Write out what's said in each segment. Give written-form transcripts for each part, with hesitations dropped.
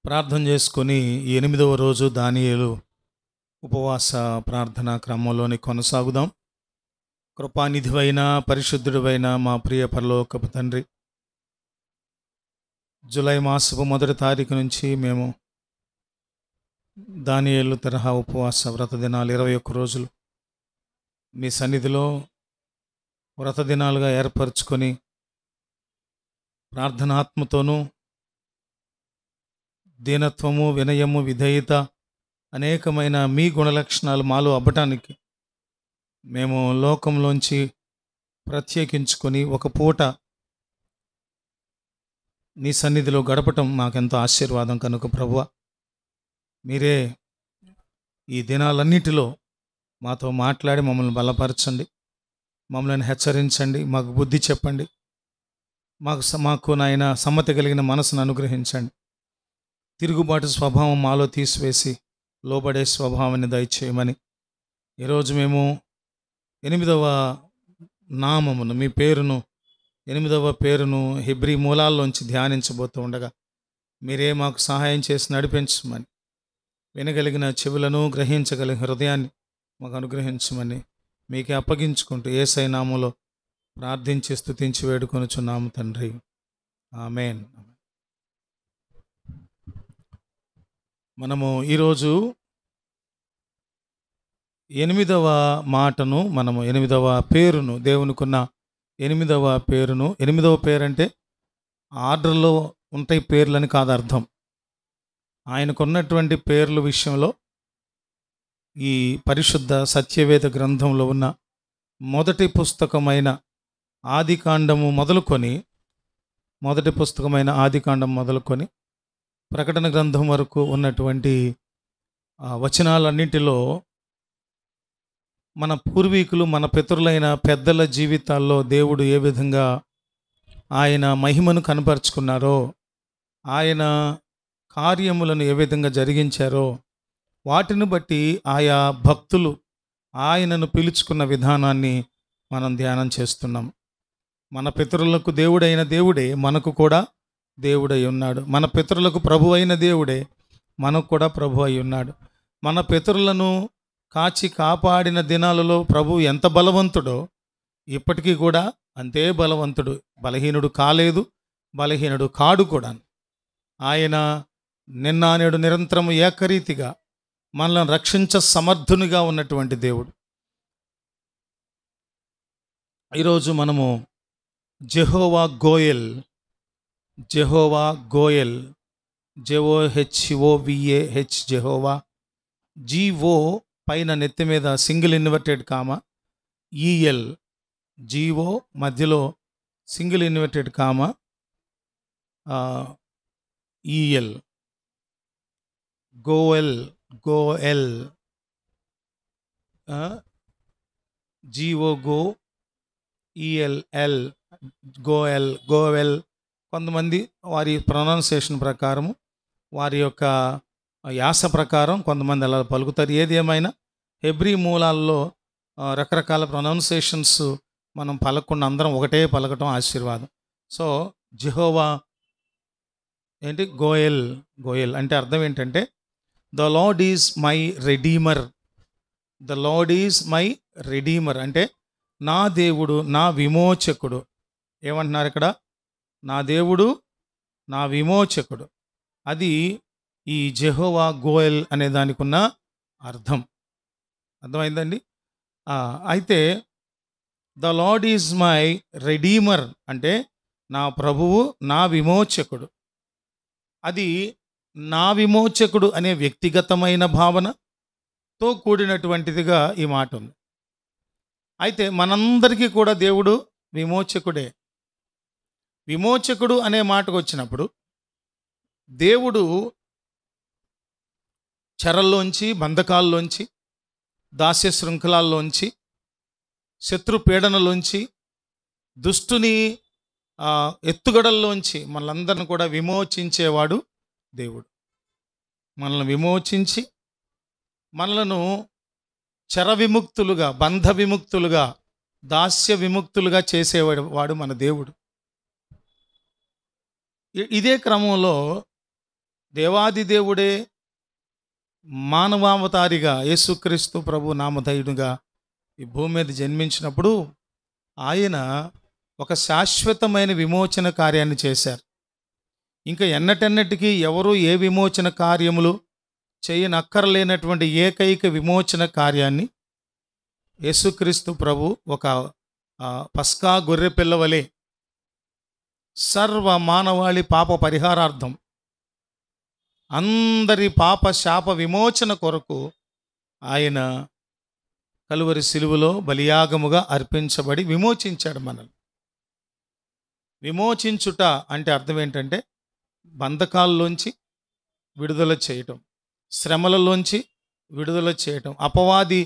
ప్రార్థన చేసుకొని ఈ 8వ రోజు దానియేలు ఉపవాస ప్రార్థనా క్రమంలోని కొనసాగుదాం. కృపానిధివైన పరిశుద్ధుడివైన మా ప్రియ పరలోకపు తండ్రి, జూలై మాసపు 1వ తారీఖు నుంచి మేము దానియేలు తరహా ఉపవాస వ్రత దినాలు 21 రోజులు మీ సన్నిధిలో వ్రత దినాలుగా ఏర్పరచుకొని ప్రార్థనాత్మతోనూ దీనత్వము, వినయము, విధేయత అనేకమైన మీ గుణలక్షణాలు మాలో అవ్వటానికి మేము లోకంలోంచి ప్రత్యేకించుకొని ఒక పూట నీ సన్నిధిలో గడపటం మాకెంతో ఆశీర్వాదం. కనుక ప్రభువా, మీరే ఈ దినాలన్నిటిలో మాతో మాట్లాడి మమ్మల్ని బలపరచండి, మమ్మల్ని హెచ్చరించండి, మాకు బుద్ధి చెప్పండి, మాకు నాయన సమ్మతి కలిగిన మనసును అనుగ్రహించండి. తిరుగుబాటు స్వభావం మాలో తీసివేసి లోబడే స్వభావాన్ని దయచేయమని ఈరోజు మేము 8వ నామమును, మీ పేరును, 8వ పేరును హెబ్రీ మూలాల్లోంచి ధ్యానించబోతూ ఉండగా మీరే మాకు సహాయం చేసి నడిపించమని, వినగలిగిన చెవులను, గ్రహించగలిగిన హృదయాన్ని మాకు అనుగ్రహించమని మీకే అప్పగించుకుంటూ యేసయ్య నామములో ప్రార్థించి స్తుతించి వేడుకొనుచున్నాము తండ్రి, ఆమేన్. మనము ఈరోజు 8వ మాటను, మనము 8వ పేరును, దేవునికున్న 8వ పేరును, 8వ పేరు అంటే ఆర్డర్లో ఉంటాయి పేర్లని కాదు అర్థం. ఆయనకున్నటువంటి పేర్ల విషయంలో ఈ పరిశుద్ధ సత్యవేద గ్రంథంలో ఉన్న మొదటి పుస్తకమైన ఆదికాండము మొదలుకొని ప్రకటన గ్రంథం వరకు ఉన్నటువంటి వచనాలన్నింటిలో మన పూర్వీకులు, మన పితరులైన పెద్దల జీవితాల్లో దేవుడు ఏ విధంగా ఆయన మహిమను కనపరుచుకున్నారో, ఆయన కార్యములను ఏ విధంగా జరిగించారో, వాటిని బట్టి ఆయా భక్తులు ఆయనను పిలుచుకున్న విధానాన్ని మనం ధ్యానం చేస్తున్నాం. మన పితరులకు దేవుడైన దేవుడే మనకు కూడా దేవుడై ఉన్నాడు. మన పితరులకు ప్రభు అయిన దేవుడే మనకు కూడా ప్రభు అయి ఉన్నాడు. మన పితరులను కాచి కాపాడిన దినాలలో ప్రభు ఎంత బలవంతుడో ఇప్పటికీ కూడా అంతే బలవంతుడు. బలహీనుడు కాలేదు, బలహీనుడు కాడు కూడా. ఆయన నిన్న నేడు నిరంతరం ఏకరీతిగా మనల్ని రక్షించ సమర్థునిగా ఉన్నటువంటి దేవుడు. ఈరోజు మనము Jehovah Goel, JEHOVAH Jehovah, G O పైన నెత్తి మీద single inverted comma, E L, G O మధ్యలో single inverted comma, E L, Goel, G O go, E L L, గోవెల్. కొంతమంది వారి ప్రొనౌన్సియేషన్ ప్రకారము, వారి యొక్క యాస ప్రకారం కొంతమంది అలా పలుకుతారు. ఏది ఏమైనా హెబ్రీ మూలాల్లో రకరకాల ప్రొనౌన్సియేషన్స్ మనం పలకకుండా అందరం ఒకటే పలకటం ఆశీర్వాదం. సో జెహోవా ఏంటి, గోయెల్ అంటే అర్థం ఏంటంటే the lord is my redeemer అంటే నా దేవుడు, నా విమోచకుడు. ఏమంటున్నారు ఇక్కడ? నా దేవుడు, నా విమోచకుడు. అది ఈ జెహోవా గోయెల్ అనే దానికి ఉన్న అర్థం. అర్థమైందండి? అయితే the lord is my redeemer అంటే నా ప్రభువు, నా విమోచకుడు. అది నా విమోచకుడు అనే వ్యక్తిగతమైన భావనతో కూడినటువంటిదిగా ఈ మాట ఉంది. అయితే మనందరికీ కూడా దేవుడు విమోచకుడే. విమోచకుడు అనే మాటకు వచ్చినప్పుడు దేవుడు చెరల్లోంచి, బంధకాల్లోంచి, దాస్య శృంఖలాల్లోంచి, శత్రు పీడనలోంచి, దుష్టుని ఎత్తుగడల్లోంచి మనలందరిని కూడా విమోచించేవాడు దేవుడు. మనల్ని విమోచించి మనలను చెర విముక్తులుగా, బంధ విముక్తులుగా, దాస్య విముక్తులుగా చేసేవాడు మన దేవుడు. ఇదే క్రమంలో దేవాది దేవుడే మానవావతారిగా యేసుక్రీస్తు ప్రభు నామధేయునిగా ఈ భూమి మీద జన్మించినప్పుడు ఆయన ఒక శాశ్వతమైన విమోచన కార్యాన్ని చేశారు. ఇంకా ఎన్నటెన్నటికీ ఎవరు ఏ విమోచన కార్యములు చేయనక్కర్లేనటువంటి ఏకైక విమోచన కార్యాన్ని యేసుక్రీస్తు ప్రభు ఒక పస్కా గొర్రె పిల్లవలే సర్వ మానవాళి పాప పరిహారార్థం అందరి పాప శాప విమోచన కొరకు ఆయన కలువరి సిలువలో బలియాగముగా అర్పించబడి విమోచించాడు మనల్ని. విమోచించుట అంటే అర్థం ఏంటంటే బంధకాల్లోంచి విడుదల చేయటం, శ్రమలలోంచి విడుదల చేయటం, అపవాది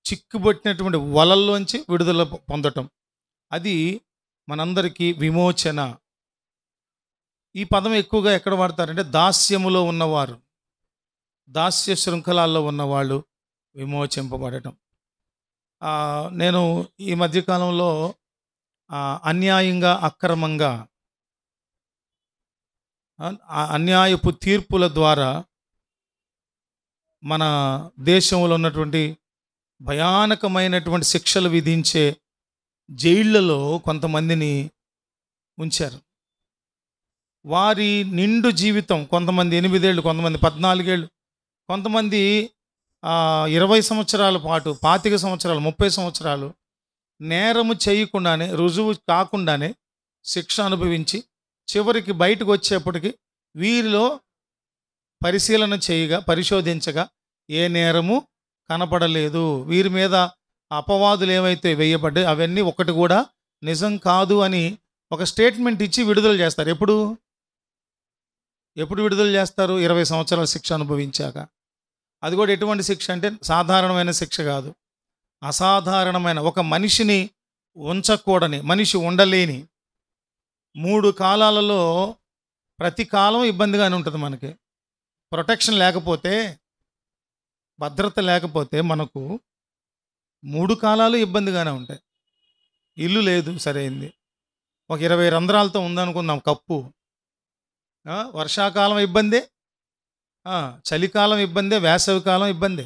చిక్కుబట్టినటువంటి వలల్లోంచి విడుదల పొందటం, అది మనందరికీ విమోచన. ఈ పదం ఎక్కువగా ఎక్కడ వాడతారంటే దాస్యములో ఉన్నవారు, దాస్య శృంఖలాల్లో ఉన్నవాళ్ళు విమోచింపబడటం. నేను ఈ మధ్యకాలంలో అన్యాయంగా అక్రమంగా అన్యాయపు తీర్పుల ద్వారా మన దేశంలో ఉన్నటువంటి భయానకమైనటువంటి శిక్షలు విధించే జైళ్లలో కొంతమందిని ఉంచారు. వారి నిండు జీవితం, కొంతమంది 8 ఏళ్ళు, కొంతమంది 14 ఏళ్ళు, కొంతమంది 20 సంవత్సరాల పాటు, 25 సంవత్సరాలు, 30 సంవత్సరాలు నేరము చేయకుండానే, రుజువు కాకుండానే శిక్ష అనుభవించి చివరికి బయటకు వచ్చేప్పటికి వీరిలో పరిశీలన చేయగా, పరిశోధించగా ఏ నేరము కనపడలేదు. వీరి మీద అపవాదులు ఏవైతే వేయబడ్డాయి అవన్నీ ఒకటి కూడా నిజం కాదు అని ఒక స్టేట్మెంట్ ఇచ్చి విడుదల చేస్తారు. ఎప్పుడు విడుదల చేస్తారు? 20 సంవత్సరాల శిక్ష అనుభవించాక. అది కూడా ఎటువంటి శిక్ష అంటే సాధారణమైన శిక్ష కాదు, అసాధారణమైన, ఒక మనిషిని ఉంచకూడని, మనిషి ఉండలేని 3 కాలాలలో ప్రతి కాలం ఇబ్బందిగానే ఉంటుంది. మనకి ప్రొటెక్షన్ లేకపోతే, భద్రత లేకపోతే మనకు 3 కాలాలు ఇబ్బందిగానే ఉంటాయి. ఇల్లు లేదు సరైంది, ఒక 20 రంధ్రాలతో ఉందనుకుందాం కప్పు, వర్షాకాలం ఇబ్బందే, చలికాలం ఇబ్బందే, వేసవికాలం ఇబ్బందే.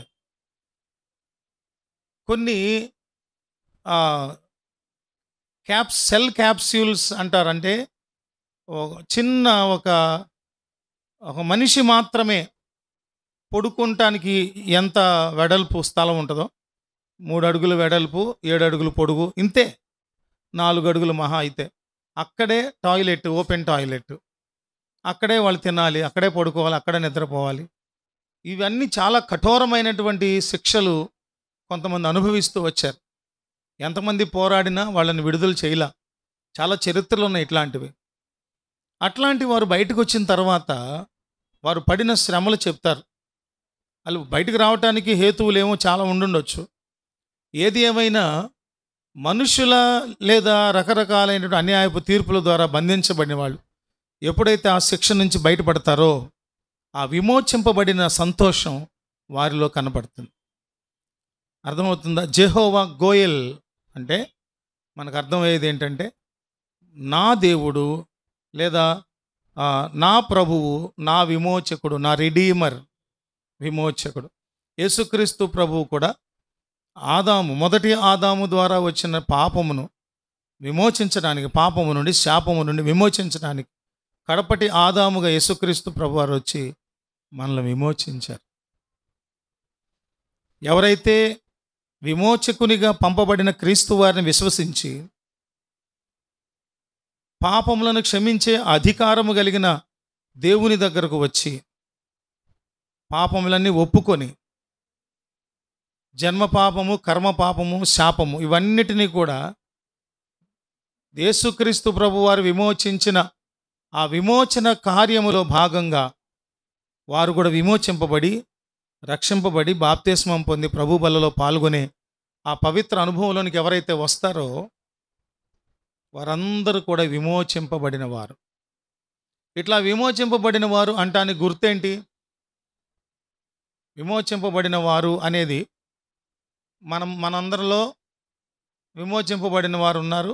కొన్ని సెల్ క్యాప్స్యూల్స్ అంటారంటే చిన్న ఒక మనిషి మాత్రమే పడుకుంటానికి ఎంత వెడల్పు స్థలం ఉంటుందో, 3 అడుగుల వెడల్పు, 7 అడుగులు పొడుగు, ఇంతే, 4 అడుగులు మహా అయితే. అక్కడే టాయిలెట్, ఓపెన్ టాయిలెట్, అక్కడే వాళ్ళు తినాలి, అక్కడే పడుకోవాలి, అక్కడే నిద్రపోవాలి. ఇవన్నీ చాలా కఠోరమైనటువంటి శిక్షలు కొంతమంది అనుభవిస్తూ వచ్చారు. ఎంతమంది పోరాడినా వాళ్ళని విడుదల చేయలా. చాలా చరిత్రలు ఉన్నాయి ఇట్లాంటివి. అట్లాంటి వారు బయటకు వచ్చిన తర్వాత వారు పడిన శ్రమలు చెప్తారు. వాళ్ళు బయటకు రావడానికి హేతువులేమో చాలా ఉండుండొచ్చు. ఏది ఏమైనా మనుషుల లేదా రకరకాలైనటువంటి అన్యాయపు తీర్పుల ద్వారా బంధించబడిన వాళ్ళు ఎప్పుడైతే ఆ శిక్ష నుంచి బయటపడతారో ఆ విమోచింపబడిన సంతోషం వారిలో కనపడుతుంది. అర్థమవుతుందా? జెహోవా గోయెల్ అంటే మనకు అర్థమయ్యేది ఏంటంటే నా దేవుడు లేదా నా ప్రభువు, నా విమోచకుడు, నా రిడీమర్, విమోచకుడు. యేసుక్రీస్తు ప్రభువు కూడా మొదటి ఆదాము ద్వారా వచ్చిన పాపమును విమోచించడానికి, పాపము నుండి, శాపము నుండి విమోచించడానికి కడపటి ఆదాముగా యేసుక్రీస్తు ప్రభు వారు వచ్చి మనల్ని విమోచించారు. ఎవరైతే విమోచకునిగా పంపబడిన క్రీస్తు వారిని విశ్వసించి పాపములను క్షమించే అధికారము కలిగిన దేవుని దగ్గరకు వచ్చి పాపములన్నీ ఒప్పుకొని జన్మ పాపము, కర్మ పాపము, శాపము ఇవన్నిటినీ కూడా యేసుక్రీస్తు ప్రభు వారు విమోచించిన ఆ విమోచన కార్యములో భాగంగా వారు కూడా విమోచింపబడి, రక్షింపబడి, బాప్తిస్మం పొంది ప్రభు బలలో పాల్గొనే ఆ పవిత్ర అనుభవంలోనికి ఎవరైతే వస్తారో వారందరూ కూడా విమోచింపబడిన వారు. ఇట్లా విమోచింపబడిన వారు అంటానికి గుర్తేంటి? విమోచింపబడిన వారు అనేది మనందరిలో విమోచింపబడిన వారు ఉన్నారు,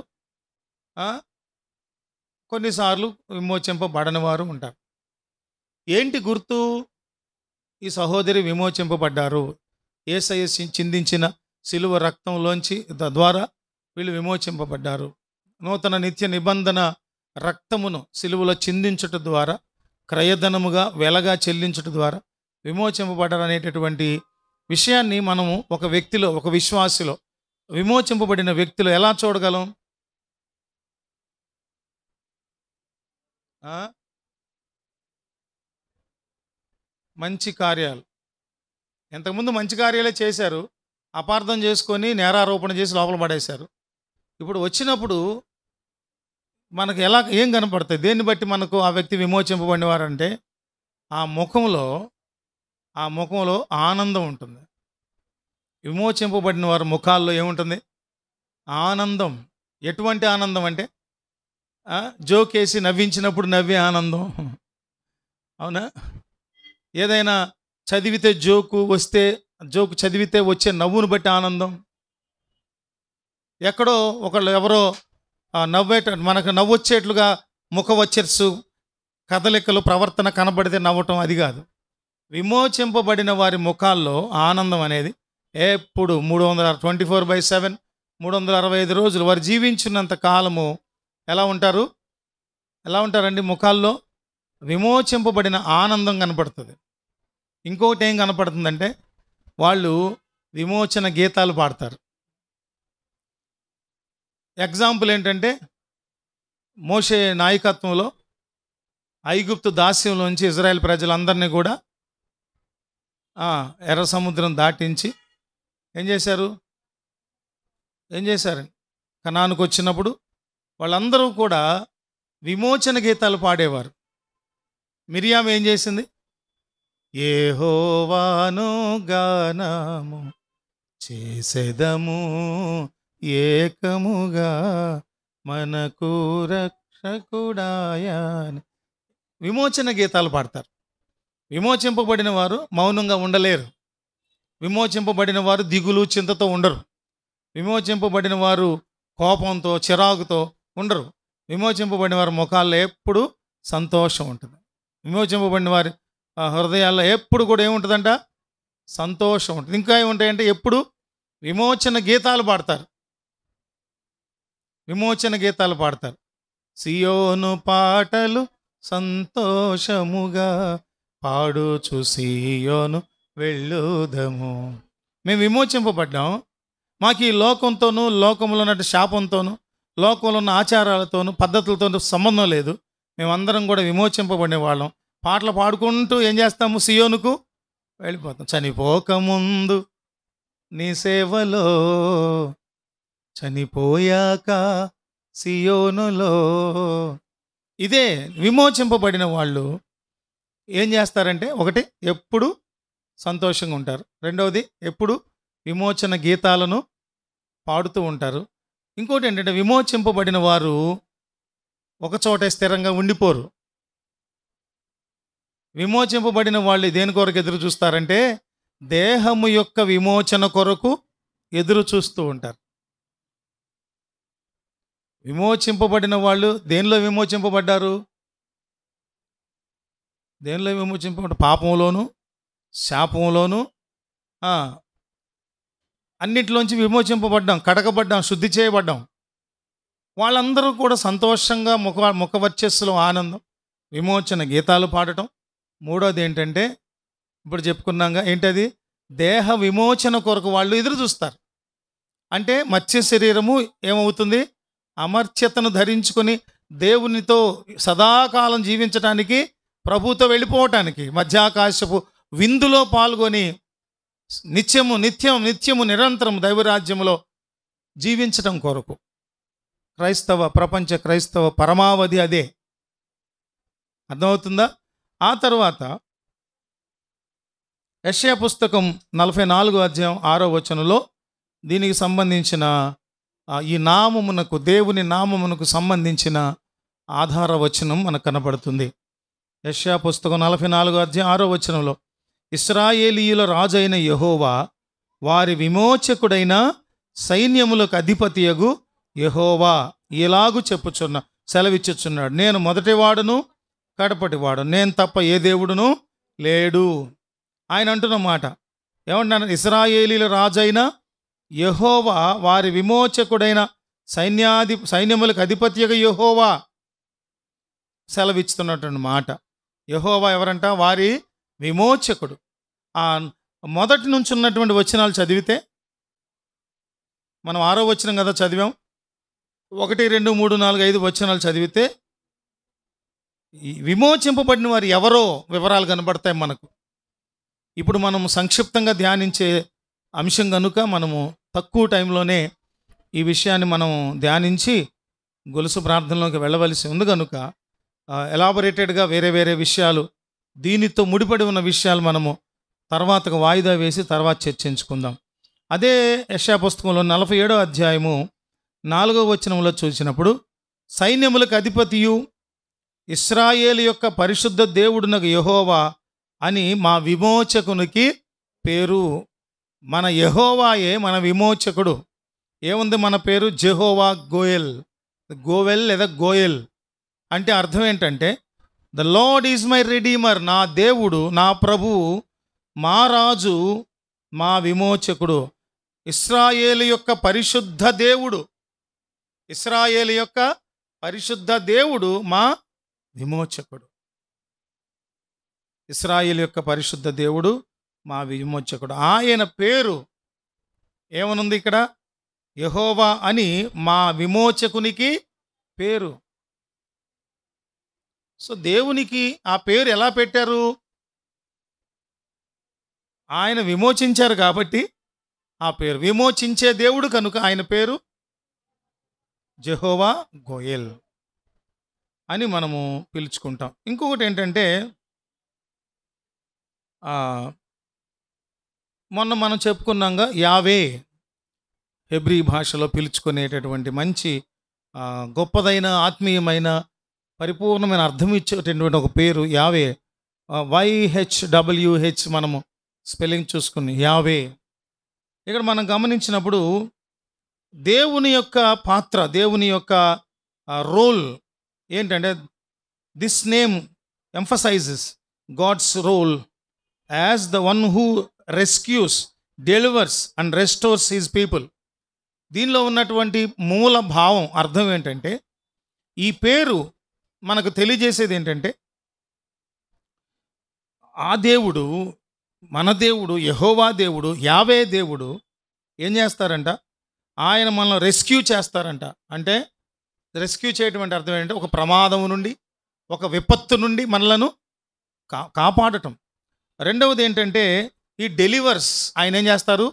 కొన్నిసార్లు విమోచింపబడని వారు ఉంటారు. ఏంటి గుర్తు? ఈ సహోదరి విమోచింపబడ్డారు. యేసయ్య చిందించిన శిలువ రక్తంలోంచి ద్వారా వీళ్ళు విమోచింపబడ్డారు. నూతన నిత్య నిబంధన రక్తమును శిలువలో చిందించుట ద్వారా, క్రయధనముగా వెలగా చెల్లించుట ద్వారా విమోచింపబడ్డారు అనేటటువంటి విషయాన్ని మనము ఒక వ్యక్తిలో, ఒక విశ్వాసిలో, విమోచింపబడిన వ్యక్తిలో ఎలా చూడగలం? మంచి కార్యాలు. ఇంతకుముందు మంచి కార్యాలే చేశారు, అపార్థం చేసుకొని నేరారోపణ చేసి లోపల పడేశారు. ఇప్పుడు వచ్చినప్పుడు మనకు ఏం కనపడతాయి? దేన్ని బట్టి మనకు ఆ వ్యక్తి విమోచింపబడినవారంటే ఆ ముఖంలో ఆనందం ఉంటుంది. విమోచింపబడిన వారి ముఖాల్లో ఏముంటుంది? ఆనందం. ఎటువంటి ఆనందం అంటే జోకేసి నవ్వించినప్పుడు నవ్వే ఆనందం. అవునా? ఏదైనా చదివితే జోకు చదివితే వచ్చే నవ్వును బట్టి ఆనందం. ఎక్కడో ఎవరో మనకు నవ్వొచ్చేట్లుగా ముఖ వచ్చర్సు, కదలికలు, ప్రవర్తన కనబడితే నవ్వటం, అది కాదు. విమోచింపబడిన వారి ముఖాల్లో ఆనందం అనేది ఎప్పుడు 324/7 365 రోజులు వారు జీవించినంత కాలము ఎలా ఉంటారండి? ముఖాల్లో విమోచింపబడిన ఆనందం కనపడుతుంది. ఇంకొకటి ఏం కనపడుతుందంటే వాళ్ళు విమోచన గీతాలు పాడతారు. ఎగ్జాంపుల్ ఏంటంటే, మోషే నాయకత్వంలో ఐగుప్తు దాస్యంలోంచి ఇజ్రాయెల్ ప్రజలందరినీ కూడా ఎర్ర సముద్రం దాటించి ఏం చేశారు? కనానుకు వచ్చినప్పుడు వాళ్ళందరూ కూడా విమోచన గీతాలు పాడేవారు. మిరియాము ఏం చేసింది? యెహోవాను గానము చేసెదము ఏకముగా మనకు రక్షకుడాయని విమోచన గీతాలు పాడతారు. విమోచింపబడిన వారు మౌనంగా ఉండలేరు. విమోచింపబడిన వారు దిగులు, చింతతో ఉండరు. విమోచింపబడిన వారు కోపంతో, చిరాకుతో ఉండరు. విమోచింపబడిన వారి ముఖాల్లో ఎప్పుడు సంతోషం ఉంటుంది. విమోచింపబడిన వారి హృదయాల్లో ఎప్పుడు కూడా ఏముంటుందంట? సంతోషం ఉంటుంది. ఇంకా ఏముంటాయంటే ఎప్పుడు విమోచన గీతాలు పాడతారు. సియోను పాటలు సంతోషముగా పాడుచు సియోను వెళ్ళుదము. మేము విమోచింపబడ్డాం. మాకు ఈ లోకంతోనూ, లోకంలో ఉన్న శాపంతోనూ, లోకంలో ఉన్న ఆచారాలతోనూ, పద్ధతులతోనూ సంబంధం లేదు. మేమందరం కూడా విమోచింపబడిన వాళ్ళం. పాటలు పాడుకుంటూ ఏం చేస్తాము? సియోనుకు వెళ్ళిపోతాం. చనిపోకముందు నీ సేవలో, చనిపోయాక సియోనులో. ఇదే విమోచింపబడిన వాళ్ళు ఏం చేస్తారంటే, ఒకటి ఎప్పుడు సంతోషంగా ఉంటారు. రెండవది ఎప్పుడు విమోచన గీతాలను పాడుతూ ఉంటారు. ఇంకోటి ఏంటంటే, విమోచింపబడిన వారు ఒకచోటే స్థిరంగా ఉండిపోరు. విమోచింపబడిన వాళ్ళు దేని కొరకు ఎదురు చూస్తారంటే, దేహము యొక్క విమోచన కొరకు ఎదురు చూస్తూ ఉంటారు. విమోచింపబడిన వాళ్ళు దేనిలో విమోచింపబడ్డారు? పాపంలోను, శాపంలోను, అన్నిటిలోంచి విమోచింపబడ్డాం, కడగబడ్డాం, శుద్ధి చేయబడ్డాం. వాళ్ళందరూ కూడా సంతోషంగా ముఖ వర్చస్సులో ఆనందం, విమోచన గీతాలు పాడటం. మూడోది ఏంటంటే, ఇప్పుడు చెప్పుకున్నాగా, ఏంటది? దేహ విమోచన కొరకు వాళ్ళు ఎదురు చూస్తారు. అంటే మత్స్య శరీరము ఏమవుతుంది? అమర్త్యతను ధరించుకొని దేవునితో సదాకాలం జీవించడానికి, ప్రభుతో వెళ్ళిపోవటానికి, మధ్యాకాశపు విందులో పాల్గొని నిత్యము నిరంతరం దైవరాజ్యములో జీవించటం కొరకు ప్రపంచ క్రైస్తవ పరమావధి అదే. అర్థమవుతుందా? ఆ తర్వాత యెషయా పుస్తకం 44:6 దీనికి సంబంధించిన ఈ నామమునకు, దేవుని నామమునకు సంబంధించిన ఆధార వచనం మనకు కనపడుతుంది. యెషయా పుస్తకం 44:6 ఇశ్రాయేలీయుల రాజైన యెహోవా, వారి విమోచకుడైన సైన్యములకు అధిపతియగు యెహోవా ఇలాగు సెలవిచ్చుచున్నాడు, నేను మొదటివాడును కడపటివాడు, నేను తప్ప ఏ దేవుడును లేడు. ఆయన అంటున్న మాట ఏమంటున్నాను, ఇశ్రాయేలీల రాజైన యెహోవా, వారి విమోచకుడైన సైన్యములకు అధిపత్యగా యెహోవా సెలవిస్తున్నటువంటి మాట. యెహోవా ఎవరంట? వారి విమోచకుడు. ఆ మొదటి నుంచి ఉన్నటువంటి వచనాలు చదివితే, మనం 6వ వచనం కదా చదివాం, 1, 2, 3, 4, 5 వచనాలు చదివితే ఈ విమోచింపబడిన వారు ఎవరో వివరాలు కనబడతాయి మనకు. ఇప్పుడు మనం సంక్షిప్తంగా ధ్యానించే అంశం కనుక మనము తక్కువ టైంలోనే ఈ విషయాన్ని మనం ధ్యానించి గొలుసు ప్రార్థనలోకి వెళ్ళవలసి ఉంది కనుక ఎలాబొరేటెడ్గా వేరే వేరే విషయాలు, దీనితో ముడిపడి ఉన్న విషయాలు మనము తర్వాతకు వాయిదా వేసి తర్వాత చర్చించుకుందాం. అదే యెషయా పుస్తకంలో 47వ అధ్యాయము 4వ వచనంలో చూసినప్పుడు, సైన్యములకు అధిపతియు ఇశ్రాయేలు యొక్క పరిశుద్ధ దేవుడునకు యెహోవా అని మా విమోచకునికి పేరు. మన యెహోవాయే మన విమోచకుడు. ఏముంది మన పేరు? జెహోవా గోయెల్. గోవెల్ లేదా గోయెల్ అంటే అర్థం ఏంటంటే, the lord is my redeemer. నా దేవుడు, నా ప్రభువు, మా రాజు, మా విమోచకుడు. ఇశ్రాయేలు యొక్క పరిశుద్ధ దేవుడు, ఇశ్రాయేలు యొక్క పరిశుద్ధ దేవుడు మా విమోచకుడు. ఇశ్రాయేలు యొక్క పరిశుద్ధ దేవుడు మా విమోచకుడు. ఆయన పేరు ఏమనుంది ఇక్కడ? యెహోవా అని మా విమోచకునికి పేరు. సో దేవునికి ఆ పేరు ఎలా పెట్టారు? ఆయన విమోచించారు కాబట్టి ఆ పేరు. విమోచించే దేవుడు కనుక ఆయన పేరు జెహోవా గోయెల్ అని మనము పిలుచుకుంటాం. ఇంకొకటి ఏంటంటే, మొన్న మనం చెప్పుకున్నాగా యావే, హెబ్రీ భాషలో పిలుచుకునేటటువంటి మంచి గొప్పదైన ఆత్మీయమైన పరిపూర్ణమైన అర్థం ఇచ్చేటటువంటి ఒక పేరు యావే. YHWH మనము స్పెల్లింగ్ చూసుకుని యావే. ఇక్కడ మనం గమనించినప్పుడు దేవుని యొక్క పాత్ర, దేవుని యొక్క రోల్ ఏంటంటే, this name emphasizes God's role as the one who rescues, delivers and restores his people. దీనిలో ఉన్నటువంటి మూల భావం అర్థం ఏంటంటే, ఈ పేరు మనకు తెలియజేసేది ఏంటంటే, ఆ దేవుడు, మన దేవుడు, యెహోవా దేవుడు, యావే దేవుడు ఏం చేస్తారంట? ఆయన మనల్ని రెస్క్యూ చేస్తారంట. అంటే రెస్క్యూ చేయటం అంటే అర్థం ఏంటంటే, ఒక ప్రమాదం నుండి, ఒక విపత్తు నుండి మనలను కాపాడటం. రెండవది ఏంటంటే, ఈ డెలివర్స్, ఆయన ఏం చేస్తారు?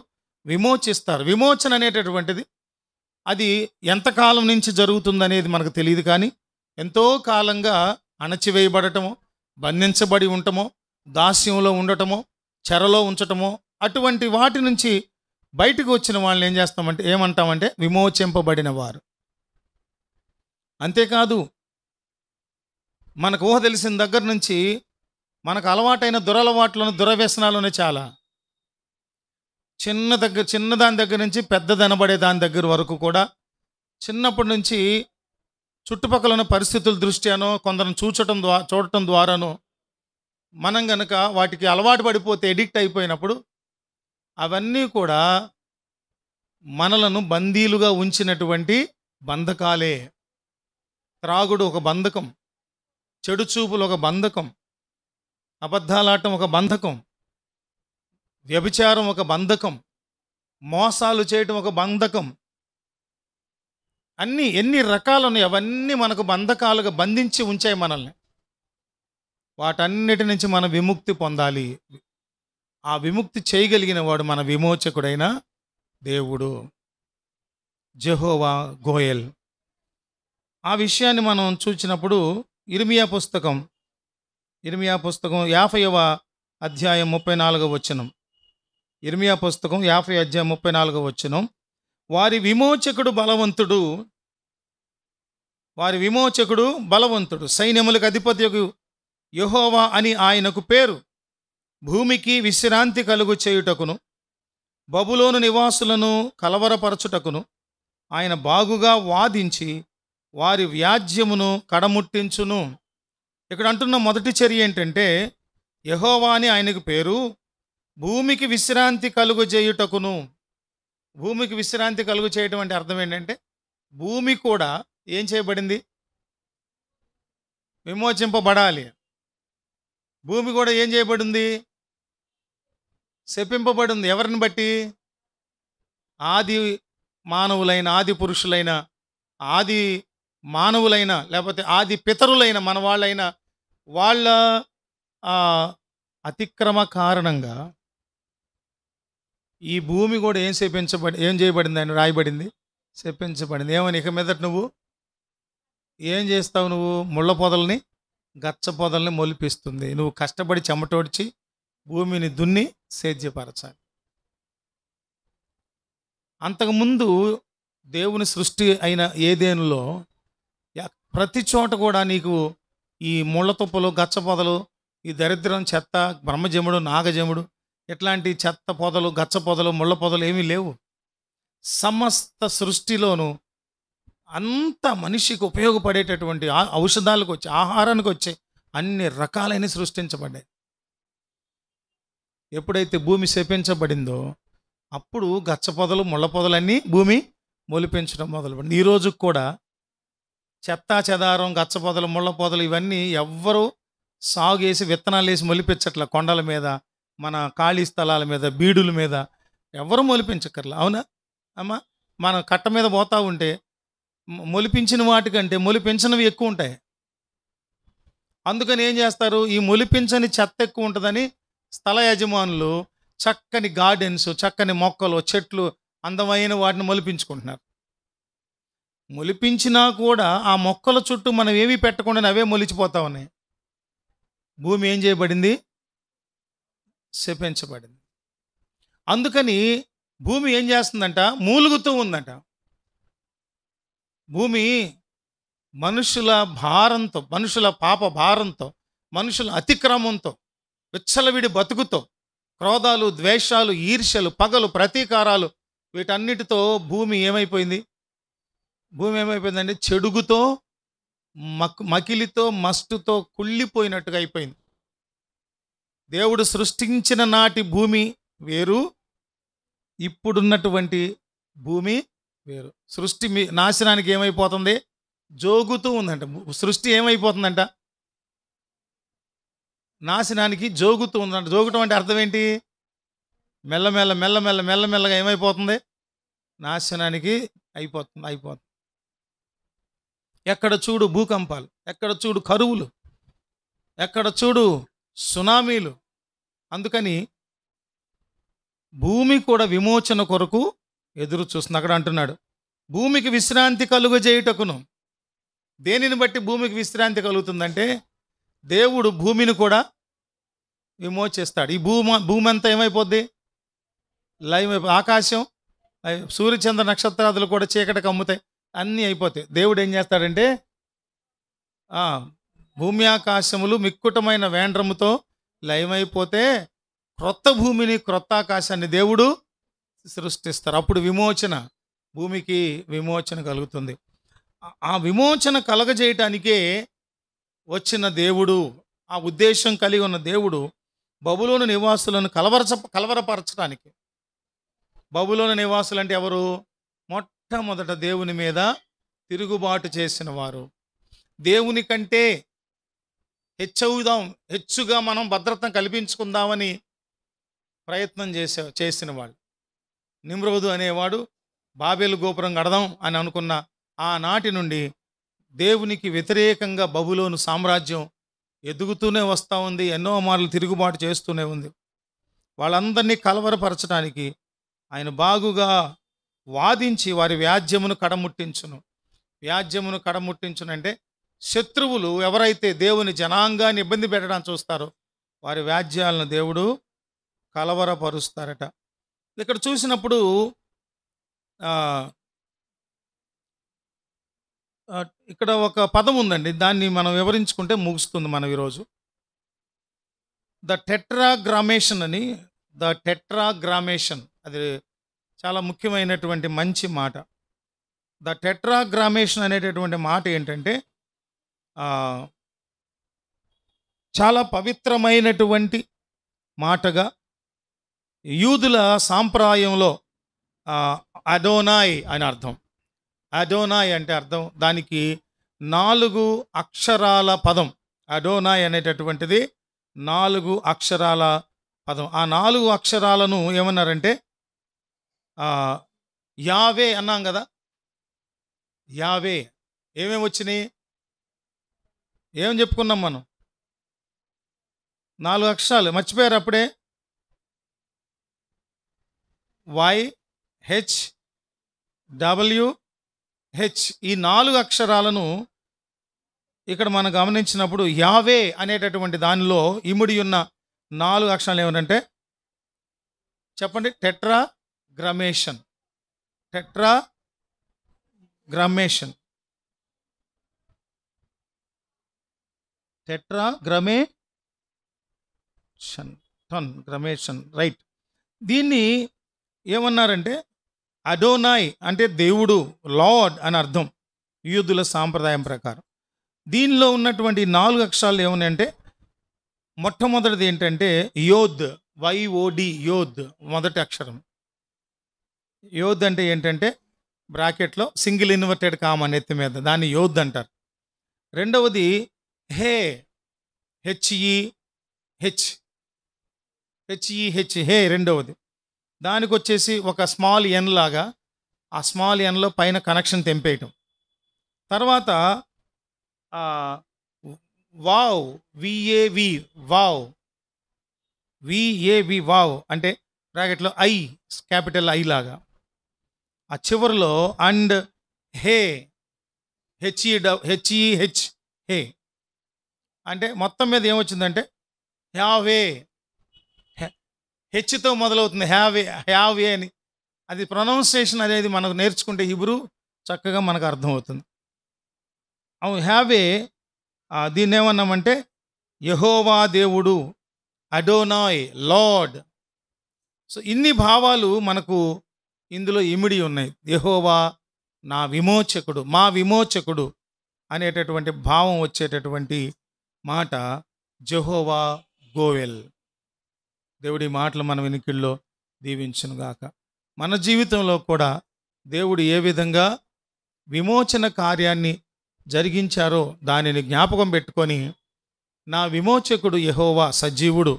విమోచిస్తారు. విమోచన అనేటటువంటిది అది ఎంతకాలం నుంచి జరుగుతుందనేది మనకు తెలియదు, కానీ ఎంతో కాలంగా అణచివేయబడటమో, బంధించబడి ఉండటమో, దాస్యంలో ఉండటమో, చెరలో ఉంచటమో, అటువంటి వాటి నుంచి బయటకు వచ్చిన వాళ్ళని ఏం చేస్తామంటే, ఏమంటామంటే విమోచింపబడిన వారు. అంతేకాదు, మనకు ఊహ తెలిసిన దగ్గర నుంచి మనకు అలవాటైన దురలవాట్లను, దురవ్యసనాలను చాలా చిన్నదాని దగ్గర నుంచి పెద్దదనబడే దాని దగ్గర వరకు కూడా చిన్నప్పటి నుంచి చుట్టుపక్కల ఉన్న పరిస్థితుల దృష్ట్యానో, కొందరిని చూడటం ద్వారానో మనం గనక వాటికి అలవాటు పడిపోతే, ఎడిక్ట్ అయిపోయినప్పుడు అవన్నీ కూడా మనలను బందీలుగా ఉంచినటువంటి బంధకాలే. త్రాగుడు ఒక బంధకం, చెడు చూపులు ఒక బంధకం, అబద్ధాలాటం ఒక బంధకం, వ్యభిచారం ఒక బంధకం, మోసాలు చేయటం ఒక బంధకం. ఎన్ని రకాలు ఉన్నాయి, అవన్నీ మనకు బంధకాలుగా బంధించి ఉంచాయి మనల్ని. వాటన్నిటి నుంచి మనం విముక్తి పొందాలి. ఆ విముక్తి చేయగలిగిన వాడు మన విమోచకుడైన దేవుడు, జెహోవా గోయెల్. ఆ విషయాన్ని మనం చూసినప్పుడు ఇర్మియా పుస్తకం 50వ అధ్యాయం 34వ వచనం. ఇర్మియా పుస్తకం 50 అధ్యాయం 34వ వచనం. వారి విమోచకుడు బలవంతుడు, సైన్యములకు అధిపత్యకు యెహోవా అని ఆయనకు పేరు. భూమికి విశ్రాంతి కలుగు చేయుటకును, బబులోను నివాసులను కలవరపరచుటకును ఆయన బాగుగా వాదించి వారి వ్యాజ్యమును కడముట్టించును. ఇక్కడ అంటున్న మొదటి చర్య ఏంటంటే, యెహోవా అని ఆయనకు పేరు, భూమికి విశ్రాంతి కలుగు చేయుటకును. భూమికి విశ్రాంతి కలుగు చేయటం అంటే అర్థం ఏంటంటే, భూమి కూడా ఏం చేయబడింది? విమోచింపబడాలి. భూమి కూడా ఏం చేయబడింది? శపింపబడింది. ఎవరిని బట్టి? ఆది మానవులైన, ఆది పురుషులైన, ఆది మానవులైన, లేకపోతే ఆది పితరులైన మన వాళ్ళైన వాళ్ళ ఆ, అతిక్రమ కారణంగా ఈ భూమి కూడా ఏం చేయబడింది అని రాయబడింది? శపించబడింది. ఏమని? ఇక మీదట నువ్వు ఏం చేస్తావు? నువ్వు ముళ్ళ పొదల్ని, గచ్చ పొదల్ని మొలిపిస్తుంది. నువ్వు కష్టపడి చెమటోడ్చి భూమిని దున్ని సేద్యపరచాలి. అంతకుముందు దేవుని సృష్టి అయిన ఏదేనులో ప్రతి చోట కూడా నీకు ఈ ముళ్ళ తుప్పలు, గచ్చ పొదలు, ఈ దరిద్రం, చెత్త, బ్రహ్మజముడు, నాగజముడు, ఇట్లాంటి చెత్త పొదలు, గచ్చ పొదలు, ముళ్ళ పొదలు ఏమీ లేవు. సమస్త సృష్టిలోనూ అంత మనిషికి ఉపయోగపడేటటువంటి ఔషధాలకు వచ్చి, ఆహారానికి వచ్చే అన్ని రకాలైన సృష్టించబడ్డాయి. ఎప్పుడైతే భూమి శపించబడిందో అప్పుడు గచ్చ పొదలు, ముళ్ళ పొదలన్నీ భూమి మొలిపించడం మొదలుపడింది. ఈ రోజు కూడా చెత్తా చెదారం, గచ్చ పొదలు, ముళ్ళ పొదలు ఇవన్నీ ఎవ్వరూ సాగు వేసి విత్తనాలు వేసి మొలిపించట్ల. కొండల మీద, మన ఖాళీ స్థలాల మీద, బీడుల మీద ఎవరు మొలిపించక్కర్లా. అవునా అమ్మా? మన కట్ట మీద పోతా ఉంటే మొలిపించిన వాటికంటే మొలిపించనివి ఎక్కువ ఉంటాయి. అందుకని ఏం చేస్తారు? ఈ మొలిపించని చెత్త ఎక్కువ ఉంటుందని స్థల యజమానులు చక్కని గార్డెన్స్, చక్కని మొక్కలు, చెట్లు, అందమైన వాటిని మొలిపించుకుంటున్నారు. మొలిపించినా కూడా ఆ మొక్కల చుట్టూ మనం ఏమీ పెట్టకుండా అవే మొలిచిపోతా ఉన్నాయి. భూమి ఏం చేయబడింది? శపించబడింది. అందుకని భూమి ఏం చేస్తుందంట? మూలుగుతూ ఉందంట. భూమి మనుషుల భారంతో, మనుషుల పాప భారంతో, మనుషుల అతిక్రమంతో, విచ్చలవిడి బతుకుతో, క్రోధాలు, ద్వేషాలు, ఈర్ష్యలు, పగలు, ప్రతీకారాలు, వీటన్నిటితో భూమి ఏమైపోయింది? భూమి ఏమైపోయిందంటే చెడుగుతో, మకిలితో, మస్టుతో కుళ్ళిపోయినట్టుగా అయిపోయింది. దేవుడు సృష్టించిన నాటి భూమి వేరు, ఇప్పుడున్నటువంటి భూమి వేరు. సృష్టి నాశనానికి ఏమైపోతుంది? జోగుతూ ఉందంట. సృష్టి ఏమైపోతుందంట? నాశనానికి జోగుతూ ఉందంట. జోగటం అంటే అర్థం ఏంటి? మెల్లమెల్లగా ఏమైపోతుంది? నాశనానికి అయిపోతుంది. ఎక్కడ చూడు భూకంపాలు, ఎక్కడ చూడు కరువులు, ఎక్కడ చూడు సునామీలు. అందుకని భూమి కూడా విమోచన కొరకు ఎదురు చూస్తుంది. అక్కడ అంటున్నాడు, భూమికి విశ్రాంతి కలుగజేయుటకును. దేనిని బట్టి భూమికి విశ్రాంతి కలుగుతుందంటే దేవుడు భూమిని కూడా విమోచిస్తాడు. ఈ భూమి అంతా ఏమైపోద్ది? ఆకాశం, సూర్యచంద్ర నక్షత్రాదులు కూడా చీకటి కమ్ముతాయి, అన్నీ అయిపోతాయి. దేవుడు ఏం చేస్తాడంటే భూమి ఆకాశములు మిక్కుటమైన వేండ్రముతో లయమైపోతే క్రొత్త భూమిని, క్రొత్త ఆకాశాన్ని దేవుడు సృష్టిస్తారు. అప్పుడు భూమికి విమోచన కలుగుతుంది. ఆ విమోచన కలగజేయటానికే వచ్చిన దేవుడు, ఆ ఉద్దేశం కలిగి ఉన్న దేవుడు బబులోను నివాసులను కలవరపరచడానికి. బబులోను నివాసులు అంటే ఎవరు? మొట్టమొదట దేవుని మీద తిరుగుబాటు చేసిన వారు. దేవుని కంటే హెచ్చుగా మనం భద్రత కల్పించుకుందామని ప్రయత్నం చేసిన వాళ్ళు. నిమ్రోదు అనేవాడు బాబేలు గోపురం కడదాం అని అనుకున్న ఆనాటి నుండి దేవునికి వ్యతిరేకంగా బబులోను సామ్రాజ్యం ఎదుగుతూనే వస్తూ ఉంది. ఎన్నో మార్లు తిరుగుబాటు చేస్తూనే ఉంది. వాళ్ళందరినీ కలవరపరచడానికి ఆయన బాగుగా వాదించి వారి వ్యాజ్యమును కడముట్టించును అంటే శత్రువులు ఎవరైతే దేవుని జనాంగాన్ని ఇబ్బంది పెట్టడానికి చూస్తారో వారి వ్యాజ్యాలను దేవుడు కలవరపరుస్తారట. ఇక్కడ చూసినప్పుడు ఇక్కడ ఒక పదం ఉందండి, దాన్ని మనం వివరించుకుంటే ముగుస్తుంది మనం ఈరోజు. ద టెట్రాగ్రామేషన్ అది చాలా ముఖ్యమైనటువంటి మంచి మాట. ద టెట్రాగ్రామేషన్ అనేటటువంటి మాట ఏంటంటే చాలా పవిత్రమైనటువంటి మాటగా యూదుల సాంప్రదాయంలో అడోనాయ్ అని అర్థం. అడోనాయ్ అంటే అర్థం, దానికి 4 అక్షరాల పదం. అడోనాయ్ అనేటటువంటిది 4 అక్షరాల పదం. ఆ 4 అక్షరాలను ఏమన్నారంటే యావే అన్నాం కదా. యావే ఏమేమి వచ్చినాయి, ఏమని చెప్పుకున్నాం మనం? 4 అక్షరాలు మర్చిపోయారు అప్పుడే. YHWH ఈ 4 అక్షరాలను ఇక్కడ మనం గమనించినప్పుడు యావే అనేటటువంటి దానిలో ఇముడి ఉన్న 4 అక్షరాలు ఏమిటంటే చెప్పండి. టెట్రాగ్రమేషన్. టెట్రాగ్రమేషన్ గ్రమేషన్ రైట్. దీన్ని ఏమన్నారంటే అడోనాయ్ అంటే దేవుడు, లార్డ్ అని అర్థం యూదుల సాంప్రదాయం ప్రకారం. దీనిలో ఉన్నటువంటి 4 అక్షరాలు ఏమన్నాయంటే మొట్టమొదటిది ఏంటంటే యోద్. YOD యోద్ మొదటి అక్షరం. యోద్ అంటే ఏంటంటే బ్రాకెట్లో సింగిల్ ఇన్వర్టెడ్ కామా ఎత్తి మీద, దాన్ని యోద్ అంటారు. రెండవది హే. HEH హే రెండవది. దానికి వచ్చేసి ఒక స్మాల్ ఎన్ లాగా, ఆ స్మాల్ ఎన్లో పైన కనెక్షన్ తెంపేయటం. తర్వాత వావ్. VAV వావ్ అంటే బ్రాకెట్లో ఐ, క్యాపిటల్ ఐ లాగా. ఆ చివరిలో అండ్ హే. HEH హే అంటే మొత్తం మీద ఏమొచ్చిందంటే హ్యావే. హెచ్తో మొదలవుతుంది హ్యావే అని. అది ప్రొనౌన్సియేషన్ అనేది మనకు నేర్చుకుంటే హిబ్రూ చక్కగా మనకు అర్థమవుతుంది. అవును, హ్యావే. దీన్ని ఏమన్నామంటే యెహోవా దేవుడు, అడోనాయ్ లార్డ్. సో ఇన్ని భావాలు మనకు ఇందులో ఇమిడి ఉన్నాయి. యెహోవా నా విమోచకుడు, మా విమోచకుడు అనేటటువంటి భావం వచ్చేటటువంటి మాట జెహోవా గోయెల్. దేవుడి మాటలు మన వినికిడిలో దీవించునుగాక. మన జీవితంలో కూడా దేవుడు ఏ విధంగా విమోచన కార్యాన్ని జరిగించారో దానిని జ్ఞాపకం పెట్టుకొని నా విమోచకుడు యెహోవా సజీవుడు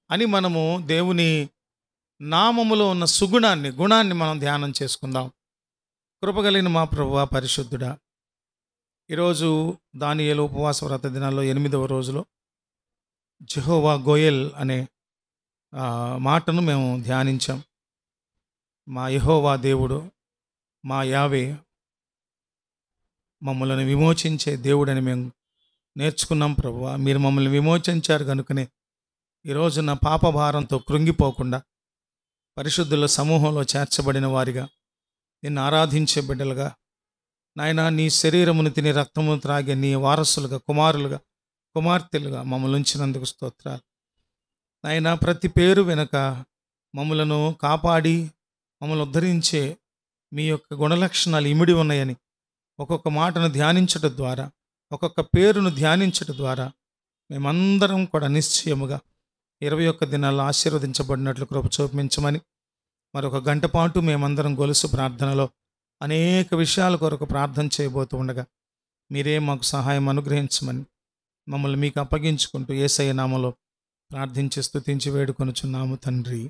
అని మనము దేవుని నామములో ఉన్న గుణాన్ని మనం ధ్యానం చేసుకుందాం. కృపగలిగిన మా ప్రభువా పరిశుద్ధుడా, ఈరోజు దానియేలు ఉపవాస వ్రత దినాల్లో 8వ రోజులో జెహోవా గోయెల్ అనే మాటను మేము ధ్యానించాం. మా యెహోవా దేవుడు, మా యావే మమ్మల్ని విమోచించే దేవుడని మేము నేర్చుకున్నాం. ప్రభువా, మీరు మమ్మల్ని విమోచించారు కనుకనే ఈరోజు నా పాప భారంతో కృంగిపోకుండా పరిశుద్ధుల సమూహంలో చేర్చబడిన వారిగా, నిన్ను ఆరాధించే బిడ్డలుగా, నాయనా నీ శరీరమును తిని రక్తమును త్రాగే నీ వారసులుగా, కుమారులుగా, కుమార్తెలుగా మమ్మల్ని ఉంచినందుకు స్తోత్రాలు. నాయనా ప్రతి పేరు వెనుక మమ్మలను కాపాడి మమ్మల్ని ఉద్ధరించే మీ యొక్క గుణలక్షణాలు ఇమిడి ఉన్నాయని ఒక్కొక్క మాటను ధ్యానించడం ద్వారా, ఒక్కొక్క పేరును ధ్యానించడం ద్వారా మేమందరం కూడా నిశ్చయముగా 21 దినాల్లో ఆశీర్వదించబడినట్లు కృప చూపించమని, మరొక గంట పాటు మేమందరం గొలుసు ప్రార్థనలో అనేక విషయాల కొరకు ప్రార్థన చేయబోతూ ఉండగా మీరే మాకు సహాయం అనుగ్రహించమని మమ్మల్ని మీకు అప్పగించుకుంటూ యేసయ్య నామములో ప్రార్థించి స్తుతించి వేడుకొనుచున్నాము తండ్రి.